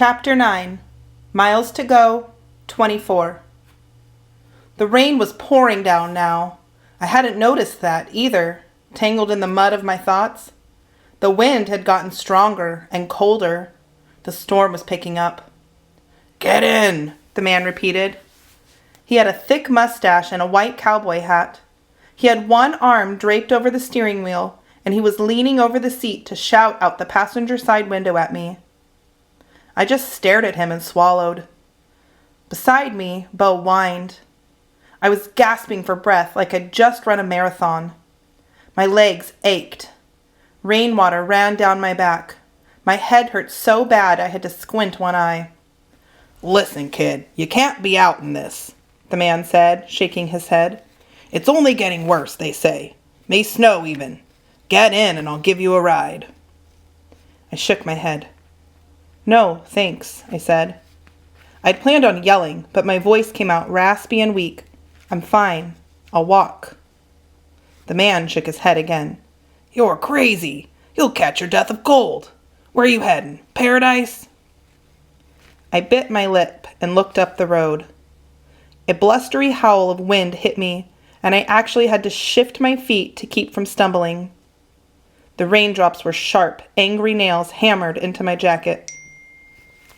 Chapter 9. Miles to Go, 24. The rain was pouring down now. I hadn't noticed that either, tangled in the mud of my thoughts. The wind had gotten stronger and colder. The storm was picking up. "Get in," the man repeated. He had a thick mustache and a white cowboy hat. He had one arm draped over the steering wheel, and he was leaning over the seat to shout out the passenger side window at me. I just stared at him and swallowed. Beside me, Bo whined. I was gasping for breath like I'd just run a marathon. My legs ached. Rainwater ran down my back. My head hurt so bad I had to squint one eye. "Listen, kid, you can't be out in this," the man said, shaking his head. "It's only getting worse, they say. May snow even. Get in and I'll give you a ride." I shook my head. "No, thanks," I said. I'd planned on yelling, but my voice came out raspy and weak. "I'm fine. I'll walk." The man shook his head again. "You're crazy. You'll catch your death of cold. Where you heading? Paradise?" I bit my lip and looked up the road. A blustery howl of wind hit me, and I actually had to shift my feet to keep from stumbling. The raindrops were sharp, angry nails hammered into my jacket.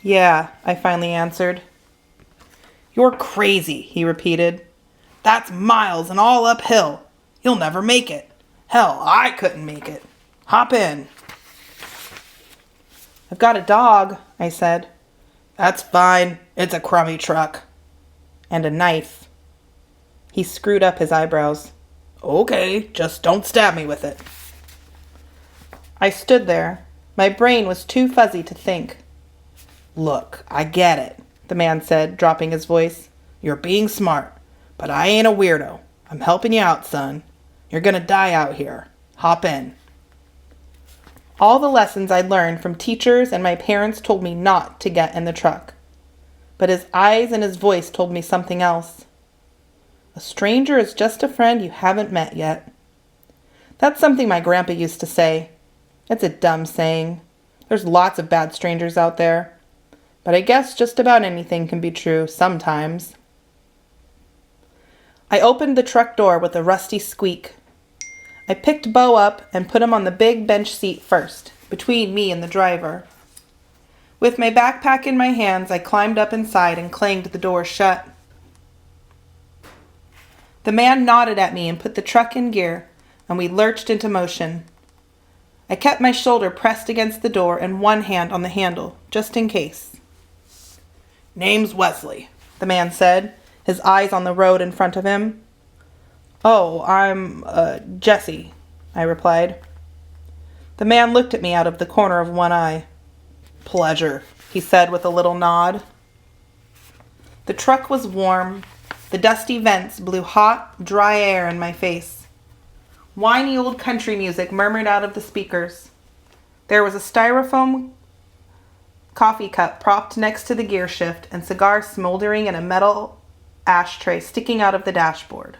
"Yeah," I finally answered. "You're crazy," he repeated. "That's miles and all uphill. You'll never make it. Hell, I couldn't make it. Hop in." "I've got a dog," I said. "That's fine. It's a crummy truck." "And a knife." He screwed up his eyebrows. "Okay, just don't stab me with it." I stood there. My brain was too fuzzy to think. "Look, I get it," the man said, dropping his voice. "You're being smart, but I ain't a weirdo. I'm helping you out, son. You're gonna die out here. Hop in." All the lessons I'd learned from teachers and my parents told me not to get in the truck. But his eyes and his voice told me something else. A stranger is just a friend you haven't met yet. That's something my grandpa used to say. It's a dumb saying. There's lots of bad strangers out there. But I guess just about anything can be true sometimes. I opened the truck door with a rusty squeak. I picked Bo up and put him on the big bench seat first, between me and the driver. With my backpack in my hands, I climbed up inside and clanged the door shut. The man nodded at me and put the truck in gear, and we lurched into motion. I kept my shoulder pressed against the door and one hand on the handle, just in case. "Name's Wesley," the man said, his eyes on the road in front of him. "Oh, I'm, Jesse," I replied. The man looked at me out of the corner of one eye. "Pleasure," he said with a little nod. The truck was warm. The dusty vents blew hot, dry air in my face. Whiny old country music murmured out of the speakers. There was a styrofoam coffee cup propped next to the gear shift and cigars smoldering in a metal ashtray sticking out of the dashboard.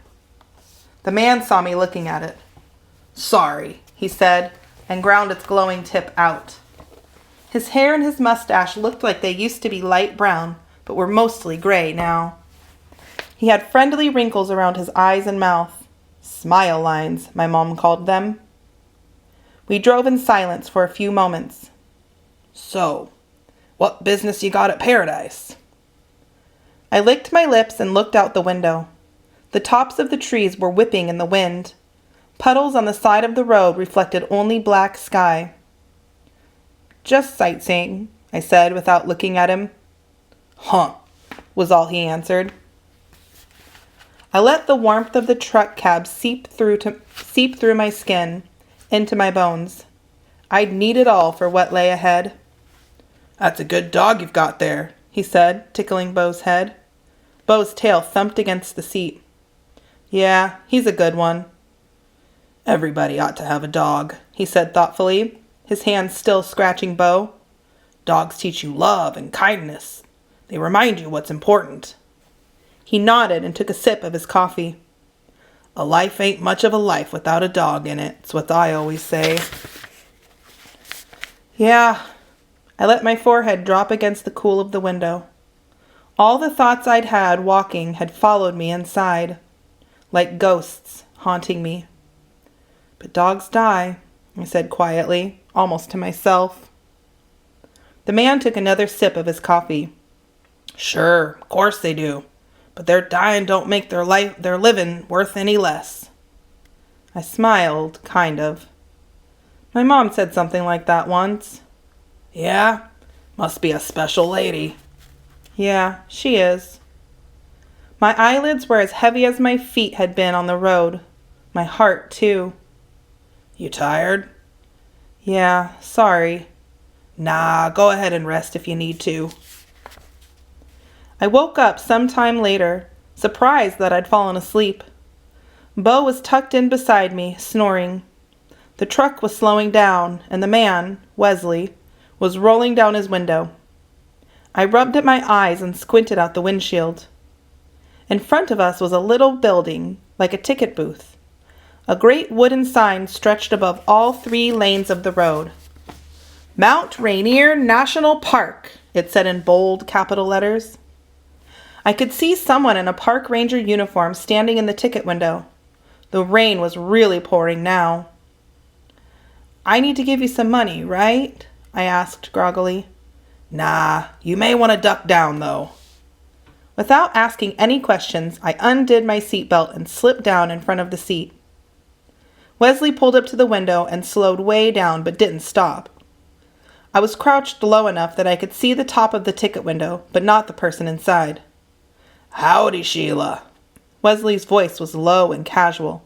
The man saw me looking at it. "Sorry," he said, and ground its glowing tip out. His hair and his mustache looked like they used to be light brown, but were mostly gray now. He had friendly wrinkles around his eyes and mouth. Smile lines, my mom called them. We drove in silence for a few moments. "So, what business you got at Paradise?" I licked my lips and looked out the window. The tops of the trees were whipping in the wind. Puddles on the side of the road reflected only black sky. "Just sightseeing," I said without looking at him. "Huh," was all he answered. I let the warmth of the truck cab seep through my skin, into my bones. I'd need it all for what lay ahead. "That's a good dog you've got there," he said, tickling Bo's head. Bo's tail thumped against the seat. "Yeah, he's a good one." "Everybody ought to have a dog," he said thoughtfully, his hands still scratching Bo. "Dogs teach you love and kindness. They remind you what's important." He nodded and took a sip of his coffee. "A life ain't much of a life without a dog in it. It's what I always say." "Yeah, I let my forehead drop against the cool of the window. All the thoughts I'd had walking had followed me inside, like ghosts haunting me. But dogs die, I said quietly, almost to myself. The man took another sip of his coffee. Sure, of course they do. But their dying don't make their living worth any less. I smiled, kind of. My mom said something like that once. Yeah? Must be a special lady. Yeah, she is. My eyelids were as heavy as my feet had been on the road. My heart, too. You tired? Yeah, sorry. Nah, go ahead and rest if you need to. I woke up some time later, surprised that I'd fallen asleep. Bo was tucked in beside me, snoring. The truck was slowing down, and the man, Wesley, was rolling down his window. I rubbed at my eyes and squinted out the windshield. In front of us was a little building, like a ticket booth. A great wooden sign stretched above all 3 lanes of the road. Mount Rainier National Park, it said in bold capital letters. I could see someone in a park ranger uniform standing in the ticket window. The rain was really pouring now. I need to give you some money, right? I asked groggily. Nah, you may want to duck down, though. Without asking any questions, I undid my seatbelt and slipped down in front of the seat. Wesley pulled up to the window and slowed way down but didn't stop. I was crouched low enough that I could see the top of the ticket window, but not the person inside. Howdy, Sheila. Wesley's voice was low and casual.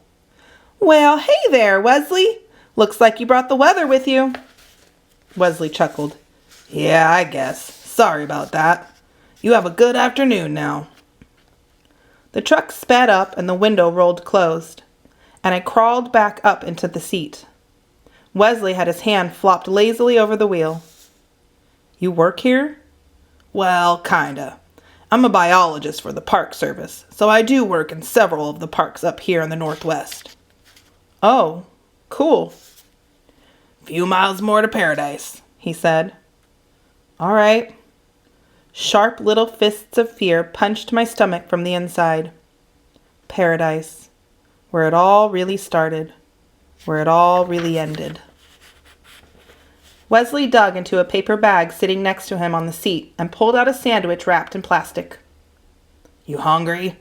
Well, hey there, Wesley. Looks like you brought the weather with you. Wesley chuckled. Yeah, I guess. Sorry about that. You have a good afternoon now. The truck sped up and the window rolled closed, and I crawled back up into the seat. Wesley had his hand flopped lazily over the wheel. You work here? Well, kinda. I'm a biologist for the Park Service, so I do work in several of the parks up here in the Northwest. Oh, cool. Few miles more to paradise, he said. All right. Sharp little fists of fear punched my stomach from the inside. Paradise, where it all really started, where it all really ended. Wesley dug into a paper bag sitting next to him on the seat and pulled out a sandwich wrapped in plastic. You hungry?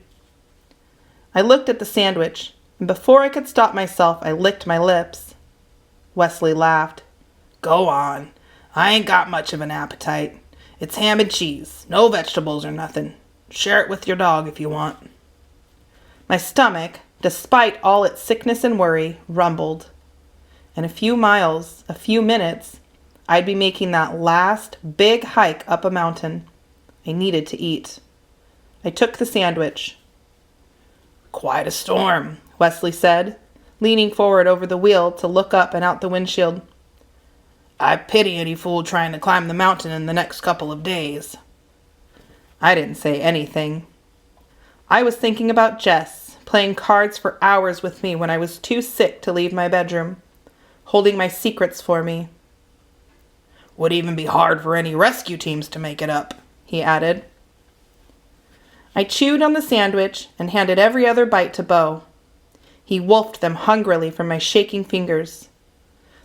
I looked at the sandwich, and before I could stop myself, I licked my lips. Wesley laughed. Go on. I ain't got much of an appetite. It's ham and cheese, no vegetables or nothing. Share it with your dog if you want. My stomach, despite all its sickness and worry, rumbled. In a few minutes, I'd be making that last big hike up a mountain. I needed to eat. I took the sandwich. Quite a storm, Wesley said, leaning forward over the wheel to look up and out the windshield. I pity any fool trying to climb the mountain in the next couple of days. I didn't say anything. I was thinking about Jess, playing cards for hours with me when I was too sick to leave my bedroom, holding my secrets for me. Would even be hard for any rescue teams to make it up, he added. I chewed on the sandwich and handed every other bite to Bo. He wolfed them hungrily from my shaking fingers.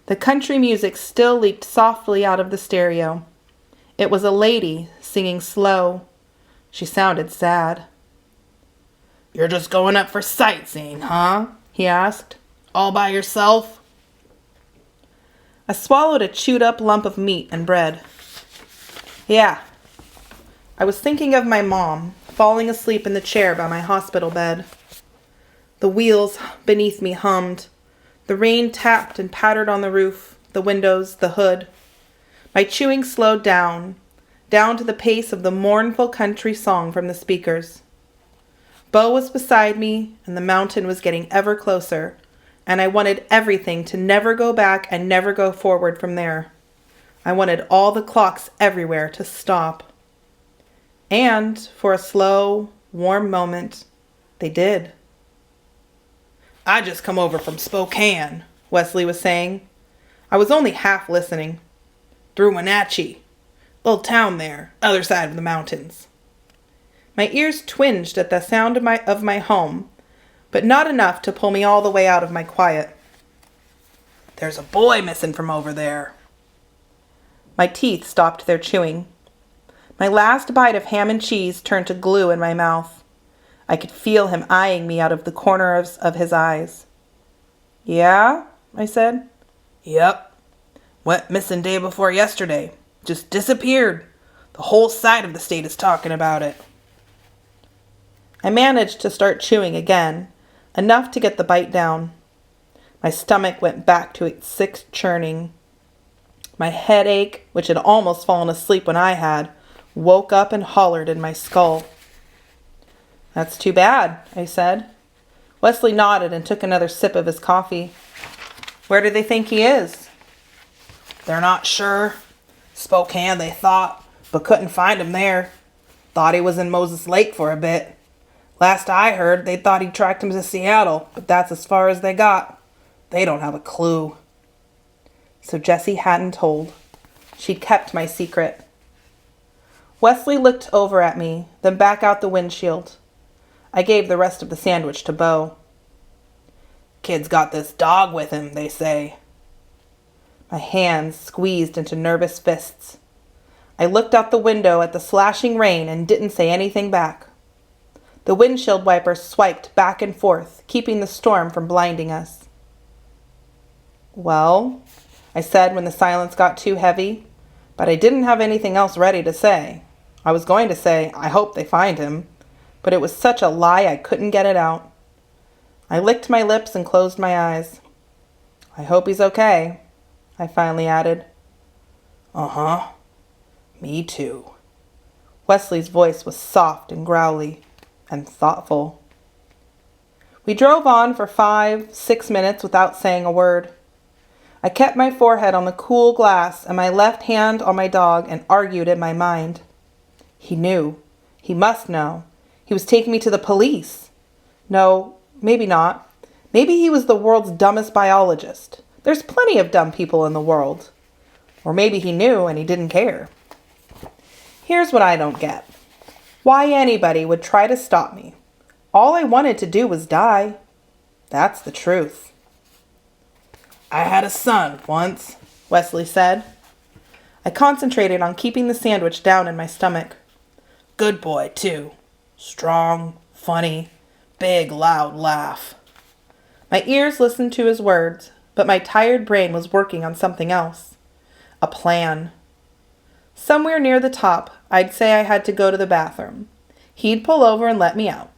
The country music still leaked softly out of the stereo. It was a lady singing slow. She sounded sad. You're just going up for sightseeing, huh? He asked. All by yourself? I swallowed a chewed-up lump of meat and bread. Yeah. I was thinking of my mom, falling asleep in the chair by my hospital bed. The wheels beneath me hummed. The rain tapped and pattered on the roof, the windows, the hood. My chewing slowed down to the pace of the mournful country song from the speakers. Bo was beside me, and the mountain was getting ever closer, and I wanted everything to never go back and never go forward from there. I wanted all the clocks everywhere to stop. And, for a slow, warm moment, they did. I just come over from Spokane, Wesley was saying. I was only half listening. Through Wenatchee. Little town there, other side of the mountains. My ears twinged at the sound of my home, but not enough to pull me all the way out of my quiet. There's a boy missing from over there. My teeth stopped their chewing. My last bite of ham and cheese turned to glue in my mouth. I could feel him eyeing me out of the corners of his eyes. Yeah? I said. Yep. Went missing day before yesterday. Just disappeared. The whole side of the state is talking about it. I managed to start chewing again, enough to get the bite down. My stomach went back to its sick churning. My headache, which had almost fallen asleep when I had, woke up and hollered in my skull. That's too bad, I said. Wesley nodded and took another sip of his coffee. Where do they think he is? They're not sure. Spokane, they thought, but couldn't find him there. Thought he was in Moses Lake for a bit. Last I heard, they thought he tracked him to Seattle, but that's as far as they got. They don't have a clue. So Jessie hadn't told. She'd kept my secret. Wesley looked over at me, then back out the windshield. I gave the rest of the sandwich to Bo. Kid's got this dog with him, they say. My hands squeezed into nervous fists. I looked out the window at the slashing rain and didn't say anything back. The windshield wiper swiped back and forth, keeping the storm from blinding us. Well, I said when the silence got too heavy, but I didn't have anything else ready to say. I was going to say, I hope they find him, but it was such a lie I couldn't get it out. I licked my lips and closed my eyes. I hope he's okay, I finally added. Uh-huh. Me too. Wesley's voice was soft and growly and thoughtful. We drove on for 5-6 minutes without saying a word. I kept my forehead on the cool glass and my left hand on my dog and argued in my mind. He knew. He must know. He was taking me to the police. No, maybe not. Maybe he was the world's dumbest biologist. There's plenty of dumb people in the world. Or maybe he knew and he didn't care. Here's what I don't get. Why anybody would try to stop me. All I wanted to do was die. That's the truth. I had a son once, Wesley said. I concentrated on keeping the sandwich down in my stomach. Good boy, too. Strong, funny, big, loud laugh. My ears listened to his words, but my tired brain was working on something else. A plan. Somewhere near the top, I'd say I had to go to the bathroom. He'd pull over and let me out.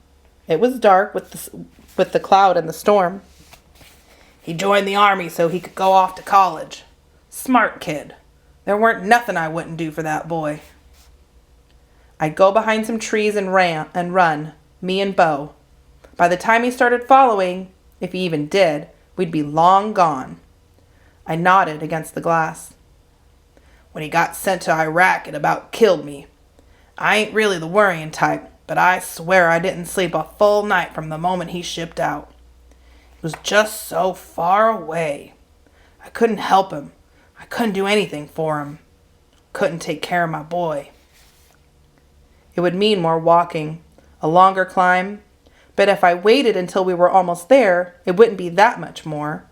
It was dark with the cloud and the storm. He joined the army so he could go off to college. Smart kid. There weren't nothing I wouldn't do for that boy. I'd go behind some trees and run, me and Bo. By the time he started following, if he even did, we'd be long gone. I nodded against the glass. When he got sent to Iraq, it about killed me. I ain't really the worrying type, but I swear I didn't sleep a full night from the moment he shipped out. It was just so far away. I couldn't help him. I couldn't do anything for him. Couldn't take care of my boy. It would mean more walking, a longer climb, but if I waited until we were almost there, it wouldn't be that much more,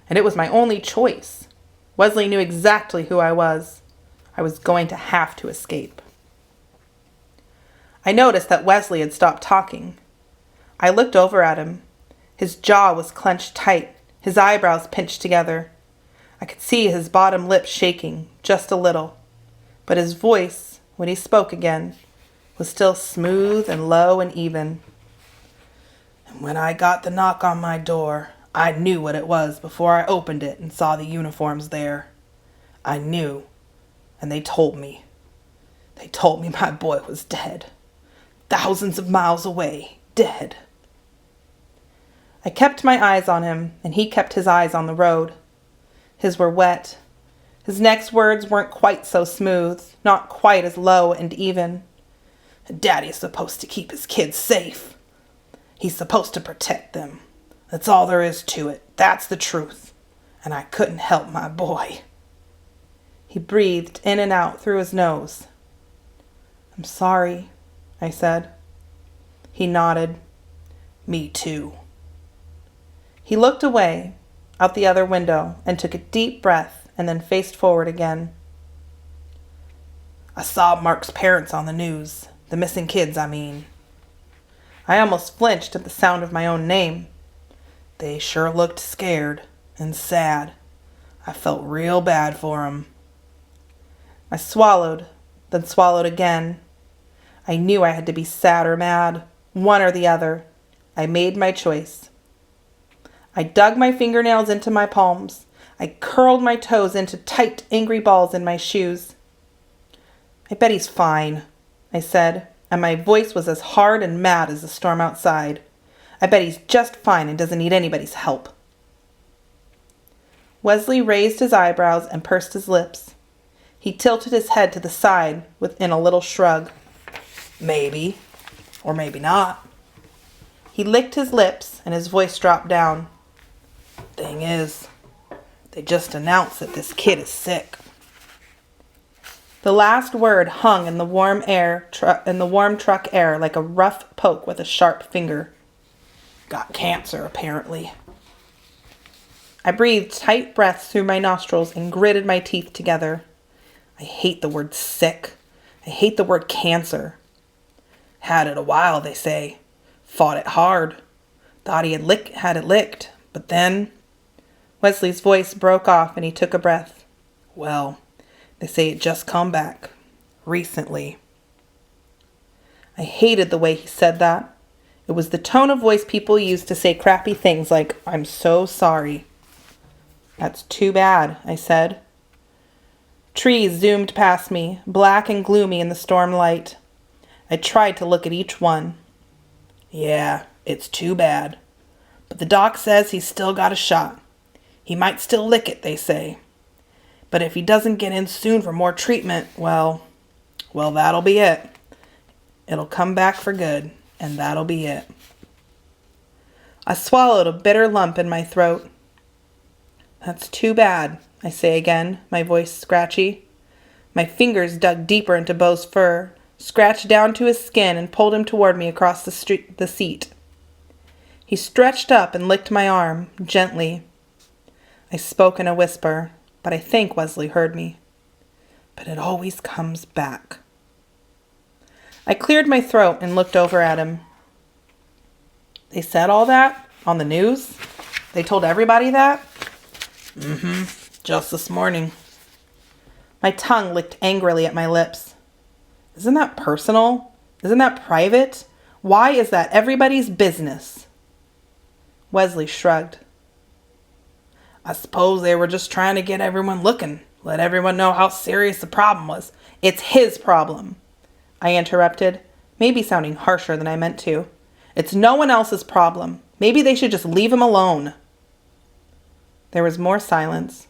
and it was my only choice. Wesley knew exactly who I was. I was going to have to escape. I noticed that Wesley had stopped talking. I looked over at him. His jaw was clenched tight, his eyebrows pinched together. I could see his bottom lip shaking, just a little, but his voice, when he spoke again, was still smooth and low and even. And when I got the knock on my door, I knew what it was before I opened it and saw the uniforms there. I knew, and they told me. They told me my boy was dead. Thousands of miles away, dead. I kept my eyes on him, and he kept his eyes on the road. His were wet. His next words weren't quite so smooth, not quite as low and even. Daddy's supposed to keep his kids safe. He's supposed to protect them. That's all there is to it. That's the truth. And I couldn't help my boy. He breathed in and out through his nose. "I'm sorry," I said. He nodded. "Me too." He looked away, out the other window, and took a deep breath and then faced forward again. "I saw Mark's parents on the news. The missing kids, I mean." I almost flinched at the sound of my own name. They sure looked scared and sad. I felt real bad for 'em. I swallowed, then swallowed again. I knew I had to be sad or mad, one or the other. I made my choice. I dug my fingernails into my palms. I curled my toes into tight, angry balls in my shoes. "I bet he's fine," I said, and my voice was as hard and mad as the storm outside. "I bet he's just fine and doesn't need anybody's help." Wesley raised his eyebrows and pursed his lips. He tilted his head to the side within a little shrug. "Maybe, or maybe not." He licked his lips and his voice dropped down. "Thing is, they just announced that this kid is sick." The last word hung in the warm truck air like a rough poke with a sharp finger. "Got cancer, apparently." I breathed tight breaths through my nostrils and gritted my teeth together. I hate the word sick. I hate the word cancer. "Had it a while, they say. Fought it hard. Thought he had it licked. But then..." Wesley's voice broke off and he took a breath. "Well, they say it just come back. Recently." I hated the way he said that. It was the tone of voice people use to say crappy things like, "I'm so sorry." "That's too bad," I said. Trees zoomed past me, black and gloomy in the storm light. I tried to look at each one. "Yeah, it's too bad. But the doc says he's still got a shot. He might still lick it, they say. But if he doesn't get in soon for more treatment, well, that'll be it. It'll come back for good, and that'll be it." I swallowed a bitter lump in my throat. "That's too bad," I say again, my voice scratchy. My fingers dug deeper into Beau's fur, scratched down to his skin, and pulled him toward me across the seat. He stretched up and licked my arm, gently. I spoke in a whisper, but I think Wesley heard me. "But it always comes back." I cleared my throat and looked over at him. "They said all that? On the news? They told everybody that?" "Mm-hmm. Just this morning." My tongue licked angrily at my lips. "Isn't that personal? Isn't that private? Why is that everybody's business?" Wesley shrugged. "I suppose they were just trying to get everyone looking, let everyone know how serious the problem was." "It's his problem," I interrupted, maybe sounding harsher than I meant to. "It's no one else's problem. Maybe they should just leave him alone." There was more silence.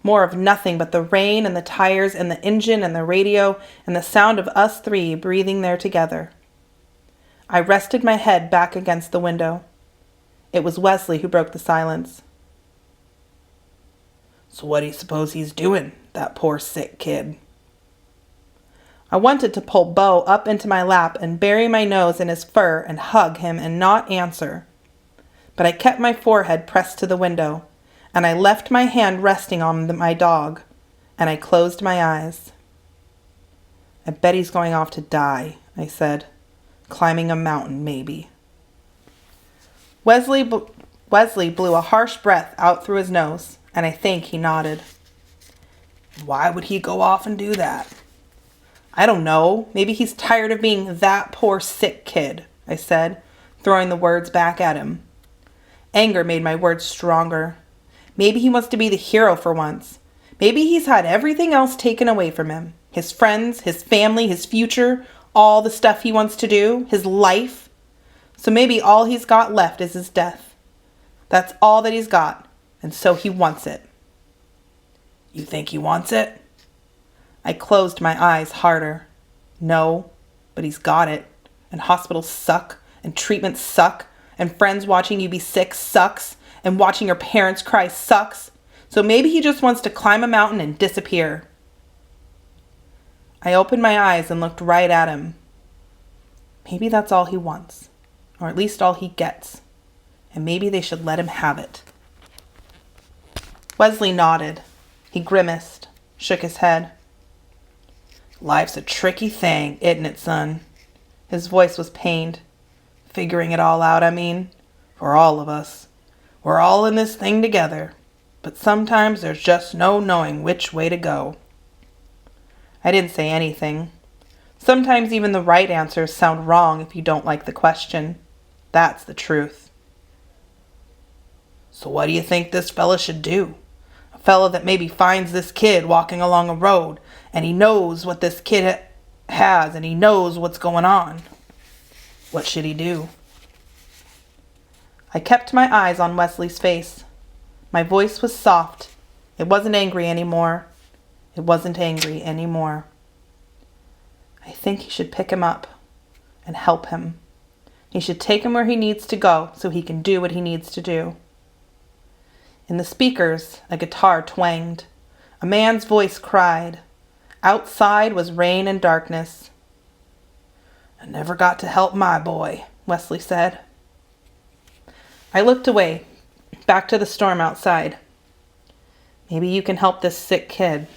More of nothing but the rain and the tires and the engine and the radio and the sound of us three breathing there together. I rested my head back against the window. It was Wesley who broke the silence. "So what do you suppose he's doing, that poor sick kid?" I wanted to pull Beau up into my lap and bury my nose in his fur and hug him and not answer. But I kept my forehead pressed to the window, and I left my hand resting on my dog, and I closed my eyes. "I bet he's going off to die," I said. "Climbing a mountain, maybe." Wesley blew a harsh breath out through his nose, and I think he nodded. "Why would he go off and do that?" "I don't know. Maybe he's tired of being that poor sick kid," I said, throwing the words back at him. Anger made my words stronger. Maybe he wants to be the hero for once. Maybe he's had everything else taken away from him. His friends, his family, his future, all the stuff he wants to do, his life. So maybe all he's got left is his death. That's all that he's got, and so he wants it. "You think he wants it?" I closed my eyes harder. "No, but he's got it. And hospitals suck, and treatments suck, and friends watching you be sick sucks, and watching your parents cry sucks. So maybe he just wants to climb a mountain and disappear. I opened my eyes and looked right at him. Maybe that's all he wants, or at least all he gets, and maybe they should let him have it. Wesley nodded. He grimaced, shook his head. Life's a tricky thing, isn't it, son? His voice was pained. Figuring it all out, I mean. For all of us. We're all in this thing together. But sometimes there's just no knowing which way to go. I didn't say anything. Sometimes even the right answers sound wrong if you don't like the question. That's the truth. So what do you think this fella should do? A fella that maybe finds this kid walking along a road, and he knows what this kid has, and he knows what's going on. What should he do? I kept my eyes on Wesley's face. My voice was soft. It wasn't angry anymore. It wasn't angry anymore. I think he should pick him up and help him. He should take him where he needs to go so he can do what he needs to do. In the speakers, a guitar twanged. A man's voice cried. Outside was rain and darkness. I never got to help my boy, Wesley said. I looked away, back to the storm outside. Maybe you can help this sick kid.